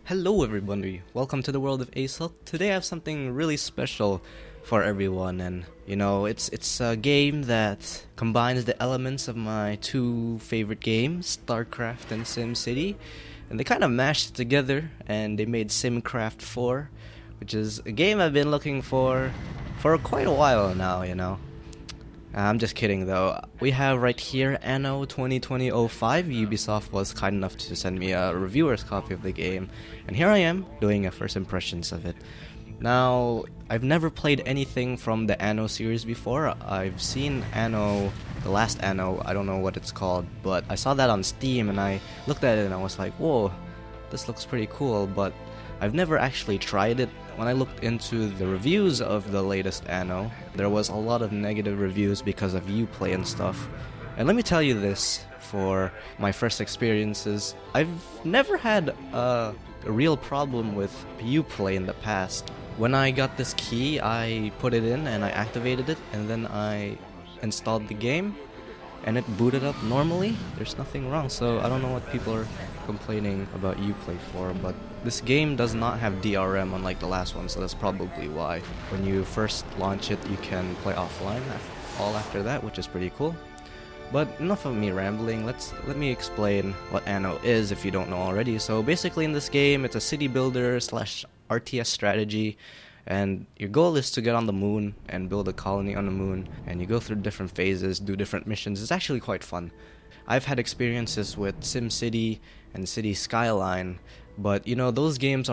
Hello everybody, welcome to the world of Asilk. Today I have something really special for everyone, and it's a game that combines the elements of my two favorite games, Starcraft and SimCity, and they kind of mashed it together and they made Simcraft 4, which is a game I've been looking for quite a while now. I'm just kidding though. We have right here Anno 2020-05. Ubisoft was kind enough to send me a reviewer's copy of the game, and here I am doing a first impressions of it. Now, I've never played anything from the Anno series before. I've seen Anno, the last Anno, I don't know what it's called, but I saw that on Steam and I looked at it and I was like, whoa, this looks pretty cool, but I've never actually tried it. When I looked into the reviews of the latest Anno, there was a lot of negative reviews because of Uplay and stuff. And let me tell you this, for my first experiences, I've never had a real problem with Uplay in the past. When I got this key, I put it in and I activated it, and then I installed the game, and it booted up normally. There's nothing wrong, so I don't know what people are complaining about Uplay for, but this game does not have DRM unlike the last one, so that's probably why. When you first launch it, you can play offline all after that, which is pretty cool. But enough of me rambling, let me explain what Anno is if you don't know already. So basically in this game, it's a city builder slash RTS strategy, and your goal is to get on the moon and build a colony on the moon, and you go through different phases, do different missions. It's actually quite fun. I've had experiences with SimCity and Cities Skyline, but those games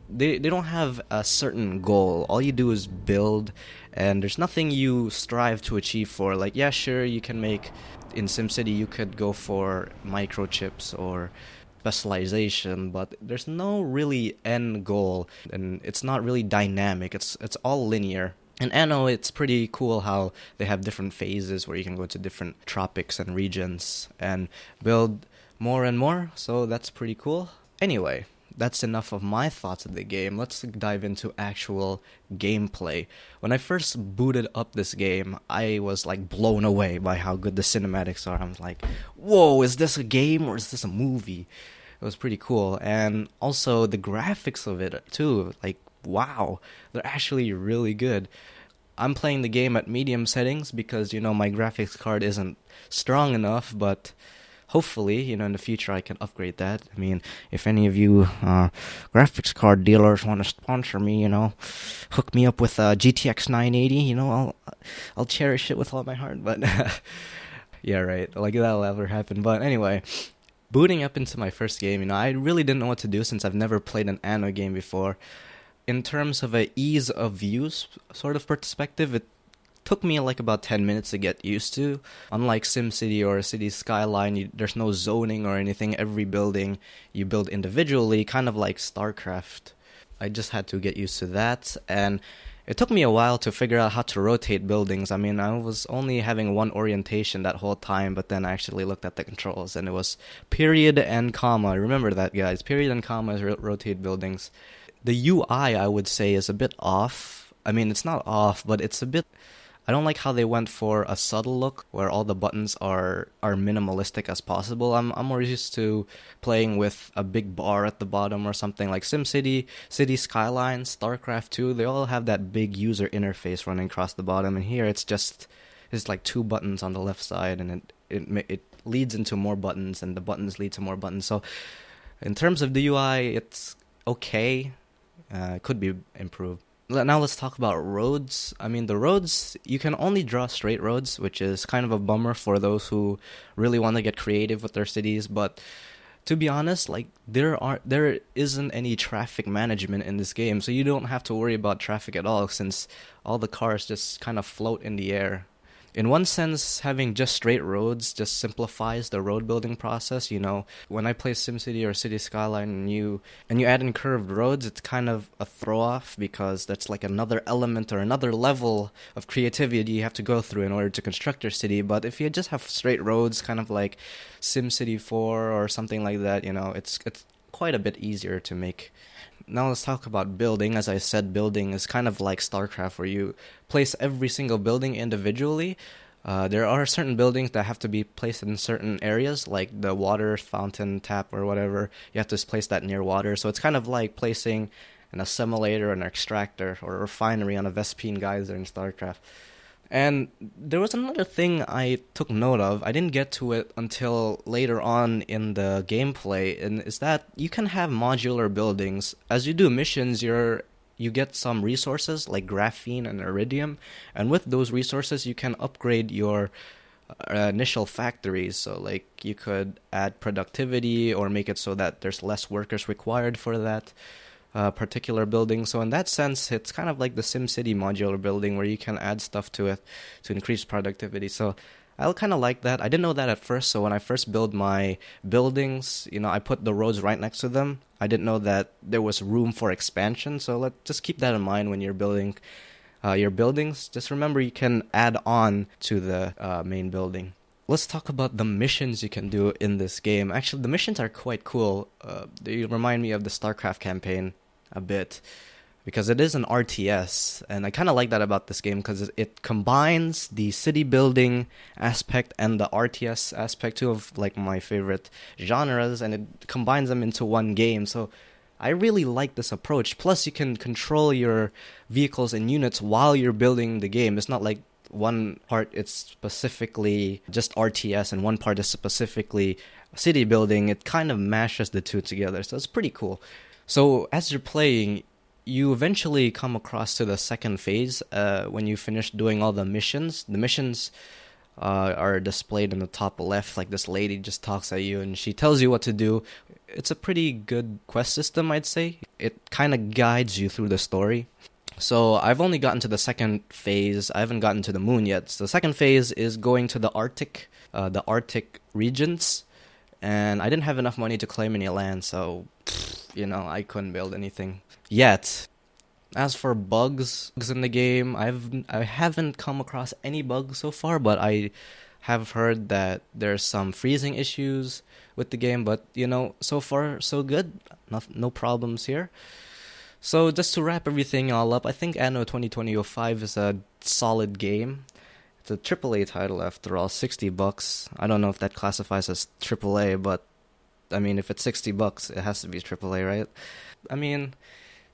they don't have a certain goal. All you do is build, and there's nothing you strive to achieve for. Like, yeah, sure, you can make, in SimCity you could go for microchips or specialization, but there's no really end goal, and it's not really dynamic. It's all linear. In Anno, it's pretty cool how they have different phases where you can go to different tropics and regions and build more and more, so that's pretty cool. Anyway, that's enough of my thoughts of the game. Let's dive into actual gameplay. When I first booted up this game, I was like blown away by how good the cinematics are. I was like, whoa, is this a game or is this a movie? It was pretty cool. And also the graphics of it too, like, wow, they're actually really good. I'm playing the game at medium settings because, my graphics card isn't strong enough, but hopefully, in the future I can upgrade that. I mean, if any of you graphics card dealers want to sponsor me, hook me up with a GTX 980, I'll cherish it with all my heart, but yeah, right, like that'll ever happen. But anyway, booting up into my first game, I really didn't know what to do since I've never played an Anno game before. In terms of a ease of use sort of perspective, it took me like about 10 minutes to get used to. Unlike SimCity or Cities Skyline, there's no zoning or anything. Every building you build individually, kind of like StarCraft. I just had to get used to that, and it took me a while to figure out how to rotate buildings. I mean, I was only having one orientation that whole time, but then I actually looked at the controls, and it was period and comma. Remember that, guys. Period and comma is rotate buildings. The UI, I would say, is a bit off. I mean, it's not off, but it's a bit... I don't like how they went for a subtle look where all the buttons are minimalistic as possible. I'm more used to playing with a big bar at the bottom or something like SimCity, Cities Skyline, StarCraft 2. They all have that big user interface running across the bottom, and here it's like two buttons on the left side, and it leads into more buttons, and the buttons lead to more buttons. So in terms of the UI, it's okay. It could be improved. Now let's talk about roads. I mean, the roads, you can only draw straight roads, which is kind of a bummer for those who really want to get creative with their cities. But to be honest, like, there isn't any traffic management in this game, so you don't have to worry about traffic at all, since all the cars just kind of float in the air. In one sense, having just straight roads just simplifies the road building process. When I play SimCity or City Skyline and you add in curved roads, it's kind of a throw off, because that's like another element or another level of creativity you have to go through in order to construct your city. But if you just have straight roads, kind of like SimCity 4 or something like that, it's quite a bit easier to make. Now let's talk about building. As I said, building is kind of like StarCraft, where you place every single building individually. There are certain buildings that have to be placed in certain areas, like the water fountain tap or whatever. You have to place that near water. So it's kind of like placing an assimilator, an extractor, or a refinery on a Vespine geyser in StarCraft. And there was another thing I took note of. I didn't get to it until later on in the gameplay, and is that you can have modular buildings. As you do missions, you get some resources like graphene and iridium, and with those resources you can upgrade your initial factories. So like you could add productivity or make it so that there's less workers required for that particular building. So in that sense, it's kind of like the SimCity modular building where you can add stuff to it to increase productivity. So I kind of like that. I didn't know that at first, so when I first build my buildings, I put the roads right next to them. I didn't know that there was room for expansion, so let's just keep that in mind when you're building your buildings. Just remember you can add on to the main building. Let's talk about the missions you can do in this game. Actually, the missions are quite cool. They remind me of the StarCraft campaign a bit, because it is an RTS, and I kind of like that about this game because it combines the city building aspect and the RTS aspect, two of like my favorite genres, and it combines them into one game. So I really like this approach. Plus, you can control your vehicles and units while you're building the game. It's not like one part it's specifically just RTS and one part is specifically city building. It kind of mashes the two together, so it's pretty cool. So as you're playing, you eventually come across to the second phase when you finish doing all the missions. The missions are displayed in the top left, like this lady just talks at you and she tells you what to do. It's a pretty good quest system, I'd say. It kind of guides you through the story. So I've only gotten to the second phase. I haven't gotten to the moon yet. So the second phase is going to the Arctic regions, and I didn't have enough money to claim any land, so I couldn't build anything yet. As for bugs in the game, I haven't come across any bugs so far, but I have heard that there's some freezing issues with the game. But so far so good. No problems here. So just to wrap everything all up, I think Anno 2020-05 is a solid game. It's a AAA title after all, $60. I don't know if that classifies as AAA, but I mean, if it's $60, it has to be AAA, right? I mean,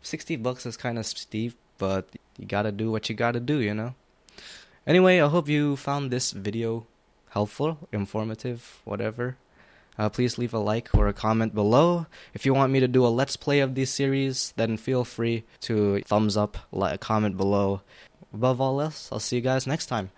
$60 is kind of steep, but you gotta do what you gotta do, Anyway, I hope you found this video helpful, informative, whatever. Please leave a like or a comment below. If you want me to do a Let's Play of this series, then feel free to thumbs up, comment below. Above all else, I'll see you guys next time.